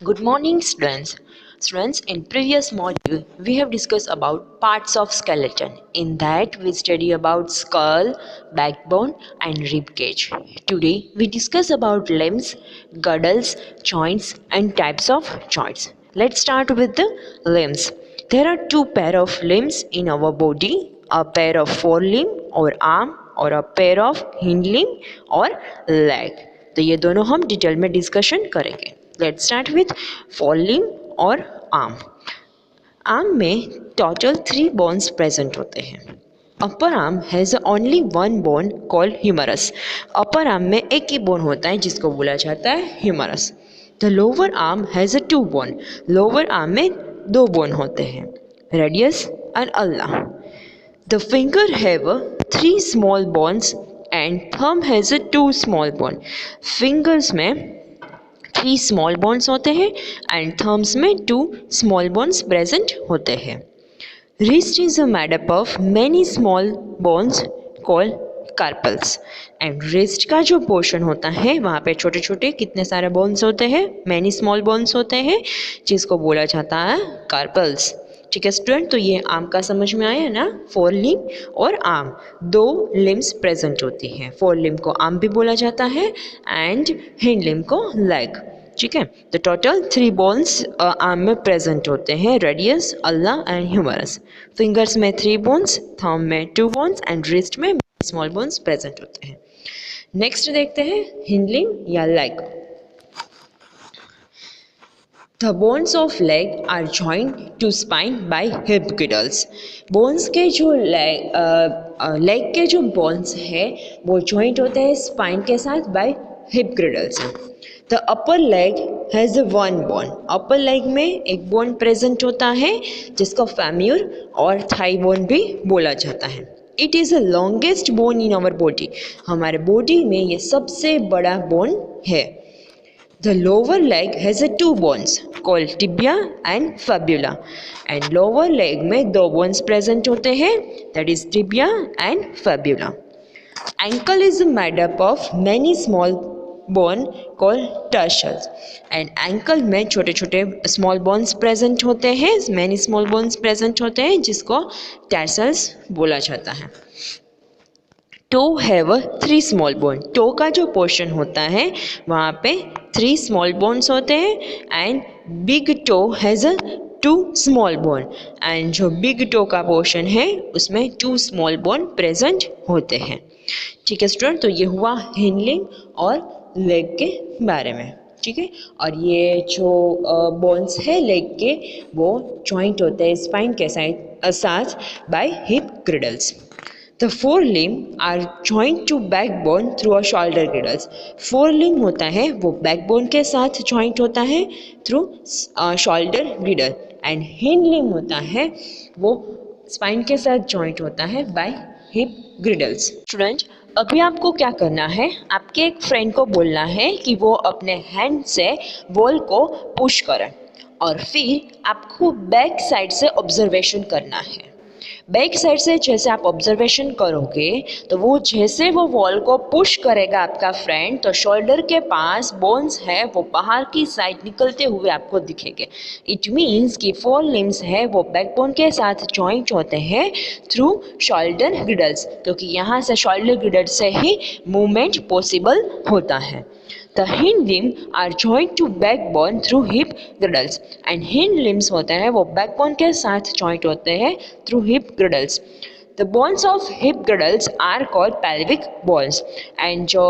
Good morning, students. Students, in previous module, we have discussed about parts of skeleton. In that, we study about skull, backbone, and rib cage. Today, we discuss about limbs, girdles, joints, and types of joints. Let's start with the limbs. There are two pair of limbs in our body: a pair of forelimb or arm, और a pair of hind limb और leg. तो ये दोनों हम detail में discussion करेंगे. Let's start with forelimb और arm. Arm में टोटल 3 बोन्स प्रेजेंट होते हैं. Upper arm has only one bone called humerus. Upper arm में एक ही बोन होता है जिसको बोला जाता है humerus. The lower arm has a 2 bone. Lower arm में 2 बोन होते हैं, radius and ulna. The finger have 3 small bones and thumb has 2 small bone. Fingers में 3 small bones होते हैं and thumbs में 2 small bones present होते हैं. Wrist is made up of many small bones called carpals. And wrist का जो portion होता है वहाँ पे छोटे छोटे कितने सारे बोन्स होते हैं, many small bones होते हैं, जिसको बोला जाता है carpals. ठीक है स्टूडेंट, तो ये आर्म का समझ में आया ना. फोर लिम्ब और आर्म, 2 लिम्स प्रेजेंट होती हैं. फोर लिम्ब को आर्म भी बोला जाता है एंड हिंड लिम्ब को लेग. ठीक है, तो टोटल 3 बोन्स आर्म में प्रेजेंट होते हैं, radius, ulna and humerus. Fingers में 3 बोन्स, थंब में 2 बोन्स एंड रिस्ट में स्मॉल बोन्स प्रेजेंट होते हैं. नेक्स्ट देखते हैं हिंड लिम्ब या leg. The bones of leg are joined to spine by hip girdles. Bones के जो leg के जो bones है वो joint होते हैं spine के साथ by hip girdles. The upper leg has one bone. Upper leg में एक bone present होता है जिसको femur और thigh bone भी बोला जाता है. It is the longest bone in our body. हमारे body में ये सबसे बड़ा bone है. The lower leg has 2 bones called tibia and fibula. And lower leg में 2 bones present होते हैं, that is tibia and fibula. Ankle is made up of many small bone called tarsals. And ankle में छोटे छोटे small bones present होते हैं, many small bones present होते हैं, जिसको tarsals बोला जाता है. Toe have 3 small bone. toe का जो पोर्शन होता है वहाँ पे 3 small bones होते हैं and big toe has 2 small bone. And जो big toe का पोर्शन है उसमें 2 small bone प्रेजेंट होते हैं. ठीक है स्टूडेंट, तो ये हुआ हिंड लिम्ब और लेग के बारे में. ठीक है, और ये जो बोन्स है लेग के वो जॉइंट होते हैं स्पाइन के साथ by hip girdles. The forelimb are joined to backbone through a shoulder girdles. Forelimb होता है वो backbone के साथ joint होता है through shoulder girdle. And hind limb होता है वो spine के साथ joint होता है by hip girdles. Student, अभी आपको क्या करना है, आपके एक फ्रेंड को बोलना है कि वो अपने हैंड से वॉल को पुश करें और फिर आपको बैक साइड से ऑब्जर्वेशन करना है. बैक साइड से जैसे आप ऑब्जर्वेशन करोगे तो वो जैसे वो वॉल को पुश करेगा आपका फ्रेंड, तो शोल्डर के पास बोन्स है वो बाहर की साइड निकलते हुए आपको दिखेंगे. इट मीन्स कि 4 लिम्स है वो बैकबोन के साथ जॉइंट होते हैं थ्रू शोल्डर गिर्डल्स, क्योंकि यहाँ से शोल्डर गिर्डल से ही मूवमेंट पॉसिबल होता है. The hind limb are joined to backbone through hip girdles. And hind limbs होते हैं वो backbone के साथ joint होते हैं through hip girdles. The bones of hip girdles are called pelvic bones. And जो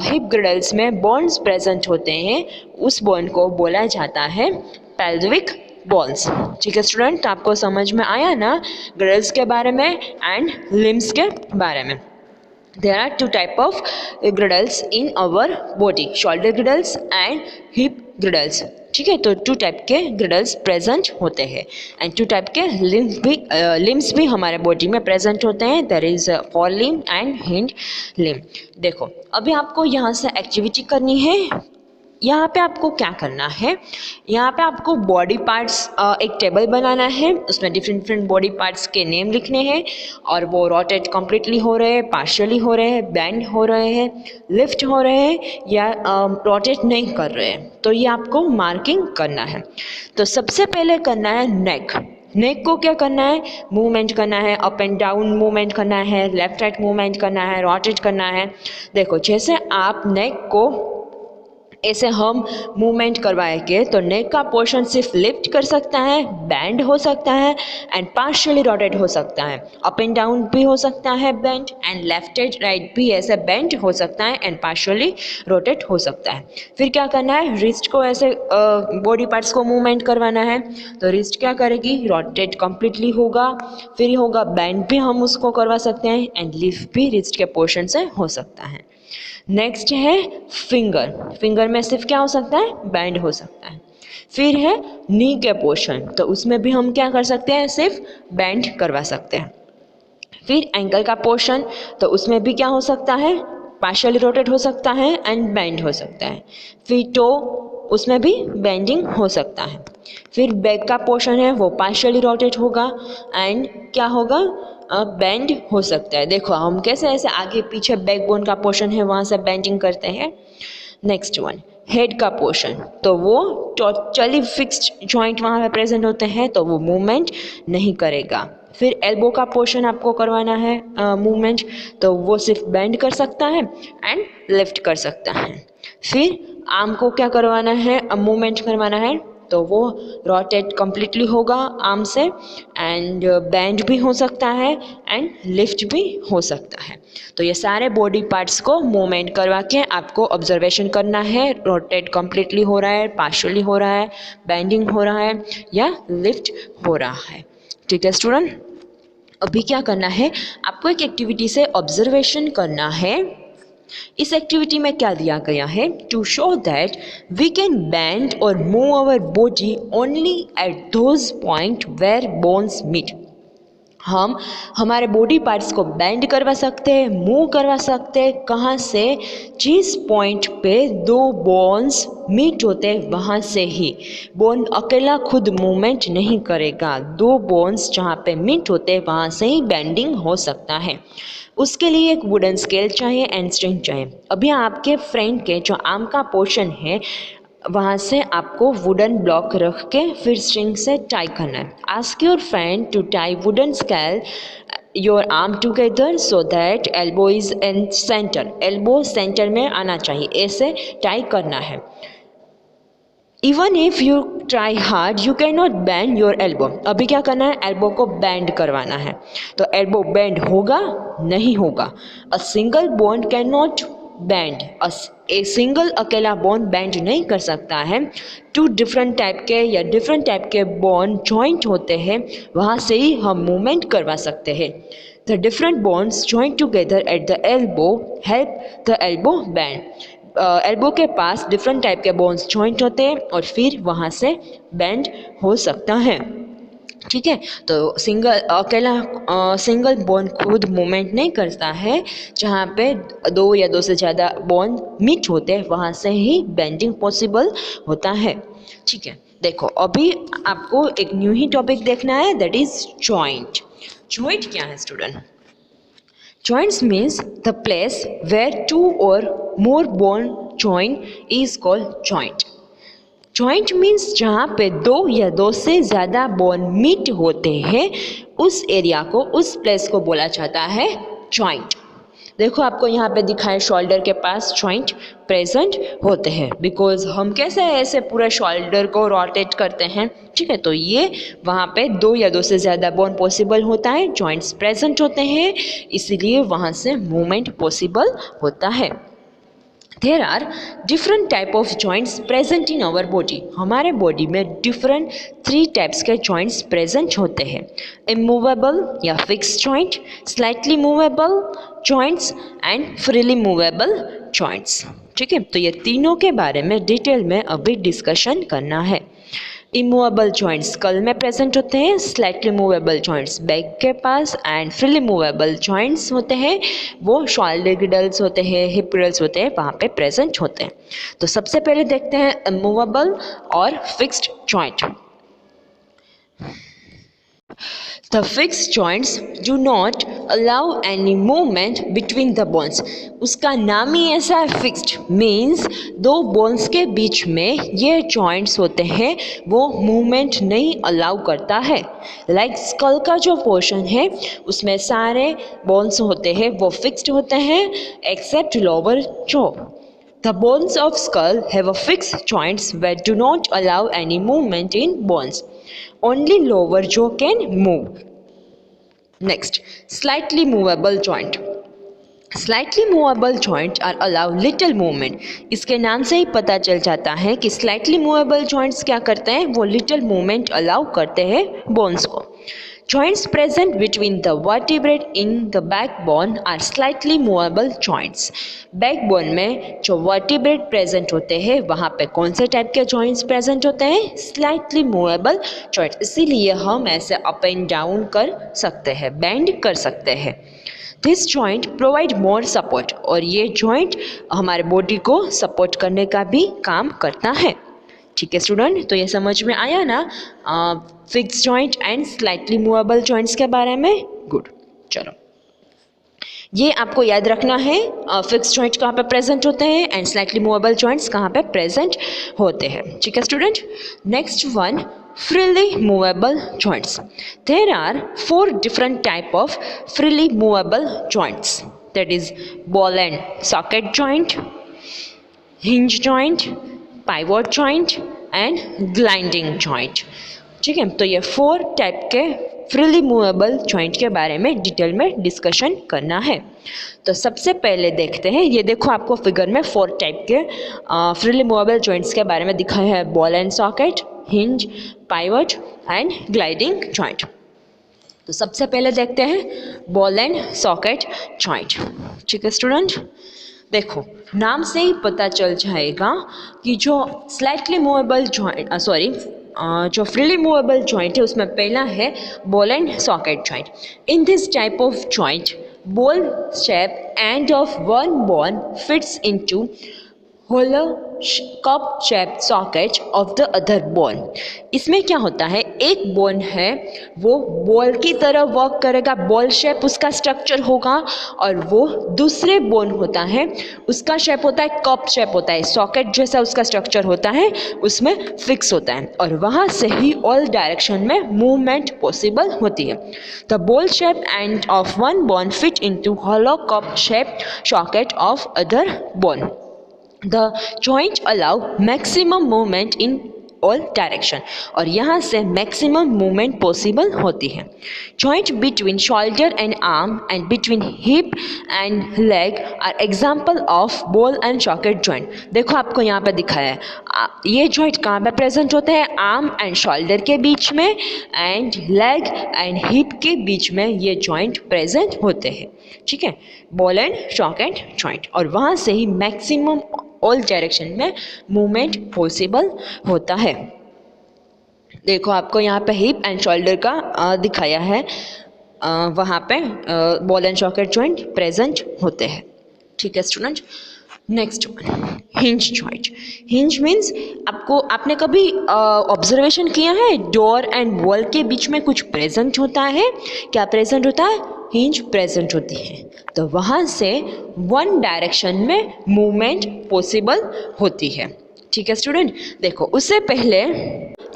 hip girdles में bones present होते हैं उस bone को बोला जाता है pelvic bones. ठीक है स्टूडेंट, आपको समझ में आया ना girdles के बारे में and limbs के बारे में. There are 2 type of girdles in our body, shoulder girdles and hip girdles. ठीक है, तो 2 टाइप के girdles प्रेजेंट होते हैं एंड 2 टाइप के लिम्स भी हमारे बॉडी में प्रेजेंट होते हैं. There is forelimb and hind limb. देखो अभी आपको यहाँ से एक्टिविटी करनी है. यहाँ पे आपको क्या करना है, यहाँ पे आपको बॉडी पार्ट्स एक टेबल बनाना है, उसमें डिफरेंट डिफरेंट बॉडी पार्ट्स के नेम लिखने हैं और वो रोटेट कम्प्लीटली हो रहे हैं, पार्शियली हो रहे हैं, बेंड हो रहे हैं, लिफ्ट हो रहे हैं या रोटेट नहीं कर रहे हैं, तो ये आपको मार्किंग करना है। तो सबसे पहले करना है नेक को क्या करना है, मूवमेंट करना है, अप एंड डाउन मूवमेंट करना है, लेफ्ट राइट मूवमेंट करना है, रोटेट करना है। देखो जैसे आप नेक को ऐसे हम मूवमेंट करवाएंगे तो नेक का पोर्शन सिर्फ लिफ्ट कर सकता है, बैंड हो सकता है एंड पार्शियली रोटेट हो सकता है, अप एंड डाउन भी हो सकता है bend and left and right भी ऐसे बेंड हो सकता है एंड पार्शियली रोटेट हो सकता है। फिर क्या करना है, रिस्ट को ऐसे बॉडी पार्ट्स को मूवमेंट करवाना है, तो रिस्ट क्या करेगी, रोटेट कम्प्लीटली होगा, फिर होगा बेंड भी हम उसको करवा सकते हैं एंड लिफ्ट भी रिस्ट के पोर्शन से हो सकता है। नेक्स्ट है फिंगर में सिर्फ क्या हो सकता है, बैंड हो सकता है। फिर है नी के पोर्शन, तो उसमें भी हम क्या कर सकते हैं, सिर्फ बैंड करवा सकते हैं। फिर एंकल का पोर्शन, तो उसमें भी क्या हो सकता है, पार्शियली रोटेट हो सकता है एंड बैंड हो सकता है। फिर टो, उसमें भी बेंडिंग हो सकता है। फिर बैक का पोर्शन है वो पार्शियली रोटेट होगा एंड क्या होगा, बेंड हो सकता है। देखो हम कैसे ऐसे आगे पीछे बैकबोन का पोर्शन है वहाँ से बेंडिंग करते हैं। नेक्स्ट वन हेड का पोर्शन, तो वो टोटली फिक्स्ड जॉइंट वहाँ पे प्रेजेंट होते हैं तो वो मूवमेंट नहीं करेगा। फिर एल्बो का पोर्शन आपको करवाना है मूवमेंट, तो वो सिर्फ बेंड कर सकता है एंड लिफ्ट कर सकता है। फिर आर्म को क्या करवाना है, मूवमेंट करवाना है, तो वो रोटेट कम्प्लीटली होगा आर्म से एंड बेंड भी हो सकता है एंड लिफ्ट भी हो सकता है। तो ये सारे बॉडी पार्ट्स को मूवमेंट करवा के आपको ऑब्जर्वेशन करना है, रोटेट कम्प्लीटली हो रहा है, पार्शियली हो रहा है, बेंडिंग हो रहा है या लिफ्ट हो रहा है। ठीक है स्टूडेंट, अभी क्या करना है, आपको एक एक्टिविटी से ऑब्जर्वेशन करना है। इस एक्टिविटी में क्या दिया गया है, to show that we can bend और move our body only at those point where bones meet. हम हमारे बॉडी पार्ट्स को बेंड करवा सकते हैं, मूव करवा सकते हैं, कहाँ से, जिस पॉइंट पे दो बोन्स मीट होते हैं वहाँ से ही। बोन अकेला खुद मूवमेंट नहीं करेगा, दो बोन्स जहाँ पे मीट होते हैं वहाँ से ही बेंडिंग हो सकता है। उसके लिए एक वुडन स्केल चाहिए एंड स्ट्रिंग चाहिए। अभी आपके फ्रेंड के जो आर्म का पोर्शन है वहाँ से आपको वुडन ब्लॉक रख के फिर स्ट्रिंग से टाई करना है। Ask your friend to tie wooden scale your arm together so that elbow is in centre. Elbow centre में आना चाहिए, ऐसे टाई करना है। Even if you try hard you can not bend your elbow. अभी क्या करना है, एल्बो को बेंड करवाना है, तो एल्बो बेंड होगा नहीं होगा। A single bone can not bend, a single अकेला बोन बेंड नहीं कर सकता है। टू डिफरेंट टाइप के या डिफरेंट टाइप के बोन जॉइंट होते हैं, वहाँ से ही हम मूवमेंट करवा सकते हैं। The different bones join together at the elbow help the elbow bend. Elbow के पास डिफरेंट टाइप के बोन्स जॉइंट होते हैं और फिर वहाँ से बेंड हो सकता है। ठीक है, तो सिंगल बोन खुद मूवमेंट नहीं करता है, जहाँ पे दो या दो से ज़्यादा बोन मीट होते हैं वहाँ से ही बेंडिंग पॉसिबल होता है। ठीक है, देखो अभी आपको एक न्यू ही टॉपिक देखना है, दैट इज जॉइंट। जॉइंट क्या है student? Joints means the place where two or more bone join is called joint. Joint means जहाँ पे दो या दो से ज़्यादा बोन मीट होते हैं, उस एरिया को, उस प्लेस को बोला जाता है जॉइंट। देखो आपको यहाँ पे दिखा है शोल्डर के पास जॉइंट प्रेजेंट होते हैं, बिकॉज हम कैसे ऐसे पूरे शोल्डर को रोटेट करते हैं। ठीक है, तो ये वहाँ पे दो या दो से ज़्यादा बोन पॉसिबल होता है, जॉइंट्स प्रेजेंट होते हैं, इसीलिए वहाँ से मूवमेंट पॉसिबल होता है। There are different type of joints present in our body. हमारे बॉडी में डिफरेंट 3 टाइप्स के joints present होते हैं। immovable या fixed joint, slightly movable joints and freely movable joints. ठीक है, तो ये तीनों के बारे में डिटेल में अभी डिस्कशन करना है। इमूवेबल जॉइंट्स स्कल में प्रेजेंट होते हैं, स्लाइटली मूवेबल जॉइंट्स बैक के पास, एंड फ्रीली मूवेबल जॉइंट्स होते हैं वो शोल्डर गिडल्स होते हैं, हिप गिडल्स होते हैं, वहाँ पे प्रेजेंट होते हैं। तो सबसे पहले देखते हैं इमूवेबल और fixed joint. The fixed joints do not allow any movement between the bones. उसका नाम ही ऐसा है फिक्स्ड, मीन्स दो बोन्स के बीच में ये जॉइंट्स होते हैं वो मूवमेंट नहीं अलाउ करता है। लाइक स्कल का जो पोर्शन है उसमें सारे बोन्स होते हैं वो फिक्स्ड होते हैं except lower jaw. The bones of skull have a fixed joints that do not allow any movement in bones. Only lower jaw can move. Next, slightly movable joint. Slightly movable joints are allow little movement. इसके नाम से ही पता चल जाता है कि slightly movable joints क्या करते हैं, वो little movement allow करते हैं bones को। Joints present between the vertebrae in the backbone are slightly movable joints. Backbone में जो vertebrae present होते हैं वहाँ पे कौन से टाइप के joints present होते हैं, slightly movable joints। इसीलिए हम ऐसे up and down कर सकते हैं, bend कर सकते हैं। This joint provide more support और ये joint हमारे body को support करने का भी काम करता है। ठीक है स्टूडेंट, तो ये समझ में आया ना fix joint and slightly movable joints के बारे में। गुड, चलो ये आपको याद रखना है, फिक्स जॉइंट कहाँ पे प्रेजेंट होते हैं एंड स्लाइटली मूवेबल जॉइंट्स कहाँ पे प्रेजेंट होते हैं। ठीक है student, next one, freely movable joints. There are 4 different type of freely movable joints, that is ball and socket joint, hinge joint, pivot joint and gliding joint। ठीक है, तो ये 4 टाइप के फ्रीली मूवेबल जॉइंट के बारे में detail में discussion करना है। तो सबसे पहले देखते हैं, ये देखो आपको फिगर में 4 टाइप के फ्रीली मूवेबल जॉइंट्स के बारे में दिखाया है, ball and socket, hinge, pivot and gliding joint. तो सबसे पहले देखते हैं बॉल एंड सॉकेट जॉइंट। ठीक है स्टूडेंट, देखो नाम से ही पता चल जाएगा कि जो स्लाइटली मूवेबल जॉइंट जो फ्रीली मूवेबल जॉइंट है उसमें पहला है ball and socket joint. In this type of joint ball shape end of one bone fits into hollow cup shaped socket of the other bone। इसमें क्या होता है, एक बोन है वो बॉल की तरह वर्क करेगा, बॉल शेप उसका स्ट्रक्चर होगा, और वो दूसरे बोन होता है उसका शेप होता है कप शेप होता है, सॉकेट जैसा उसका स्ट्रक्चर होता है, उसमें फिक्स होता है और वहाँ से ही ऑल डायरेक्शन में मूवमेंट पॉसिबल होती है। The ball shape end of one bone fit into hollow cup shape socket of other bone. The joint allow maximum movement in all direction और यहाँ से maximum movement possible होती है। Joint between shoulder and arm and between hip and leg are example of ball and socket joint। देखो आपको यहाँ पे दिखाया है, ये joint कहाँ पे present होते हैं, arm and shoulder के बीच में and leg and hip के बीच में ये joint present होते हैं। ठीक है, ball and socket joint, और वहाँ से ही maximum ऑल डायरेक्शन में मूवमेंट पॉसिबल होता है। देखो आपको यहाँ पे हिप एंड शोल्डर का दिखाया है, वहाँ पे ball and socket joint present होते हैं। ठीक है student, next one, hinge joint. Hinge means आपने कभी ऑब्जर्वेशन किया है डोर एंड वॉल के बीच में कुछ प्रेजेंट होता है, क्या प्रेजेंट होता है, हिंज प्रेजेंट होती है, तो वहाँ से वन डायरेक्शन में मूवमेंट पॉसिबल होती है। ठीक है स्टूडेंट, देखो उससे पहले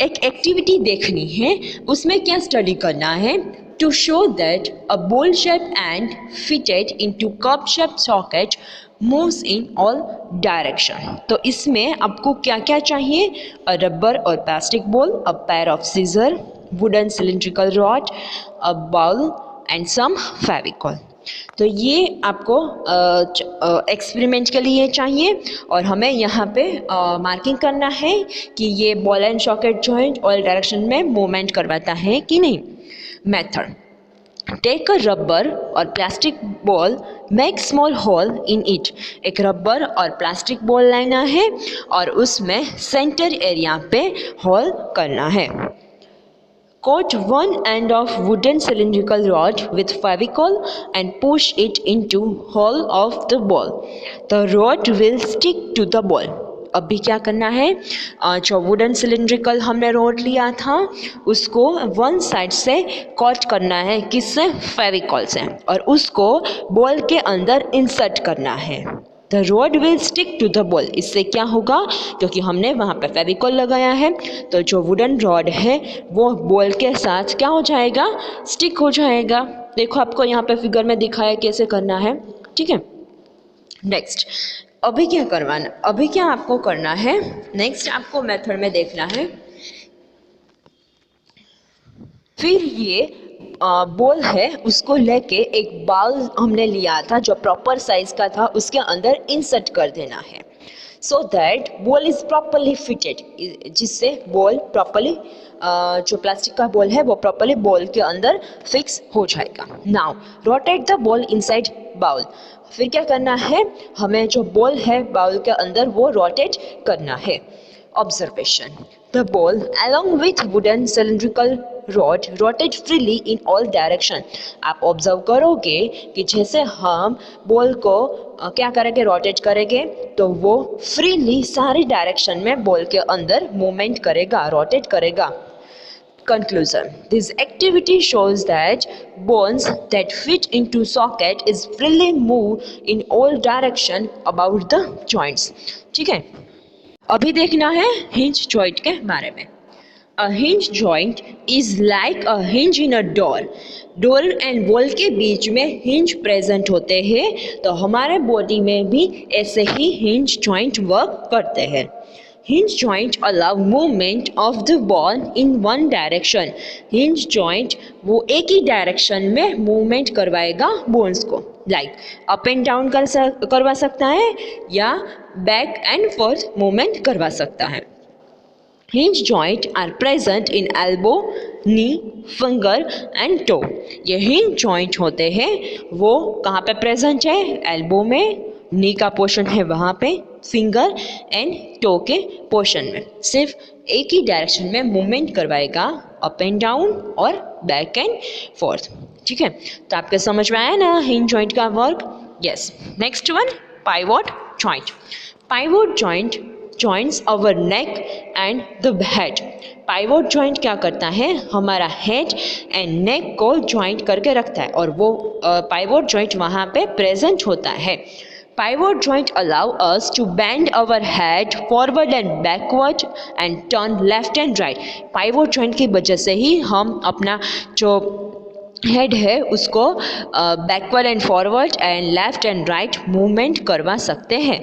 एक एक्टिविटी देखनी है, उसमें क्या स्टडी करना है, to show that a ball shape and fitted into cup shape socket moves in all direction. तो इसमें आपको क्या क्या चाहिए, अ रबर और plastic ball, a pair of scissor, wooden cylindrical rod, a ball and some Fevicol. तो ये आपको एक्सपेरिमेंट के लिए चाहिए और हमें यहाँ पे मार्किंग करना है कि ये ball and socket joint all direction में मूवमेंट करवाता है कि नहीं। मेथड, टेक अ रबर और plastic ball make small hole in it. एक रबर और प्लास्टिक बॉल लेना है और उसमें सेंटर एरिया पे होल करना है। Coat one end of wooden cylindrical rod with Fevicol and push it into hole of the ball. The rod will stick to the ball. अभी क्या करना है, जो वुडन सिलिंड्रिकल हमने रॉड लिया था उसको वन साइड से कट करना है, किससे, फेविकॉल से, और उसको बॉल के अंदर इंसर्ट करना है। The rod will stick to the ball. इससे क्या होगा, क्योंकि हमने वहाँ पर फेविकॉल लगाया है तो जो वुडन रॉड है वो बॉल के साथ क्या हो जाएगा, स्टिक हो जाएगा। देखो आपको यहाँ पे फिगर में दिखाया कैसे करना है, ठीक है। नेक्स्ट अभी क्या करवाना, अभी क्या आपको करना है, नेक्स्ट आपको मेथड में देखना है। फिर ये बॉल है उसको लेके एक बाउल हमने लिया था जो प्रॉपर साइज का था, उसके अंदर इंसर्ट कर देना है, so that ball is properly fitted, जिससे बॉल प्रॉपरली जो प्लास्टिक का बॉल है वो प्रॉपरली बॉल के अंदर फिक्स हो जाएगा। Now rotate the ball inside bowl. फिर क्या करना है, हमें जो बॉल है बाउल के अंदर वो रोटेट करना है। Observation: the ball along with wooden cylindrical rod rotate freely in all direction. आप ऑब्जर्व करोगे कि जैसे हम बॉल को क्या करेंगे, रोटेट करेंगे तो वो फ्रीली सारी डायरेक्शन में बॉल के अंदर मूवमेंट करेगा, रोटेट करेगा। Conclusion: this activity shows that bones that fit into socket is freely move in all direction about the joints. ठीक है, अभी देखना है हिंज जॉइंट के बारे में। A hinge joint is like a hinge in a door. Door and wall के बीच में हिंज प्रेजेंट होते हैं, तो हमारे बॉडी में भी ऐसे ही हिंज जॉइंट वर्क करते हैं। Hinge joint allow movement of the ball in one direction. Hinge joint वो एक ही डायरेक्शन में मूवमेंट करवाएगा बोन्स को, लाइक अप एंड डाउन करवा सकता है या बैक एंड फोर्थ मूवमेंट करवा सकता है। Hinge joint are present in elbow, knee, finger and toe. ये हिंज जॉइंट होते हैं वो कहाँ पे प्रेजेंट है, एल्बो में, नी का पोर्शन है वहाँ पे, फिंगर एंड टो के पोर्शन में। सिर्फ एक ही डायरेक्शन में मूवमेंट करवाएगा, अप एंड डाउन और बैक एंड फोर्थ। ठीक है, तो आपके समझ में आया ना हिंज जॉइंट का work. Yes, next one, pivot joint. Pivot joint joints our neck and the head. Pivot joint क्या करता है, हमारा हेड एंड नेक को जॉइंट करके रखता है, और वो पाइवोट जॉइंट वहाँ पे प्रेजेंट होता है। Pivot joint allow us to bend our head forward and backward and turn left and right. Pivot joint की वजह से ही हम अपना जो हेड है उसको backward and forward and left and right movement करवा सकते हैं।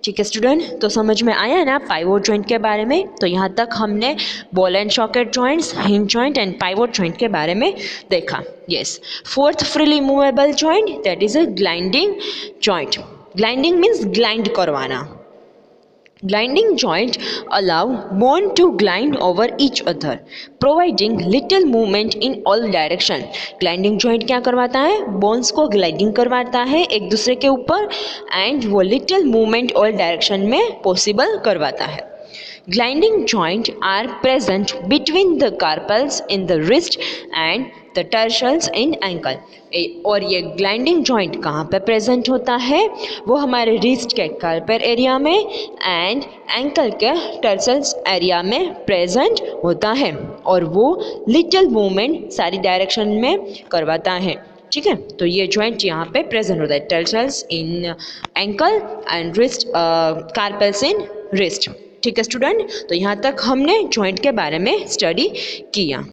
ठीक है स्टूडेंट, तो समझ में आया ना पाइवोट जॉइंट के बारे में। तो यहाँ तक हमने ball and socket joints, hinge joint and pivot joint के बारे में देखा। Yes, fourth freely movable joint, that is a gliding joint. Gliding means glide करवाना। Gliding joint allow bone to glide over each other, providing little movement in all direction. Gliding joint क्या करवाता है, bones को gliding करवाता है एक दूसरे के ऊपर, एंड वो लिटिल मूवमेंट ऑल डायरेक्शन में पॉसिबल करवाता है। Gliding joint are present between the carpals in the wrist and the tarsals in ankle. और ये ग्लाइंडिंग जॉइंट कहाँ पे प्रेजेंट होता है, वो हमारे रिस्ट के कार्पल एरिया में एंड एंकल के टर्सल्स एरिया में प्रेजेंट होता है, और वो लिटिल मूवमेंट सारी डायरेक्शन में करवाता है। ठीक है, तो ये जॉइंट यहाँ पे प्रेजेंट होता है, tarsals in ankle and wrist, carpals in wrist. ठीक है स्टूडेंट, तो यहाँ तक हमने जॉइंट के बारे में स्टडी किया।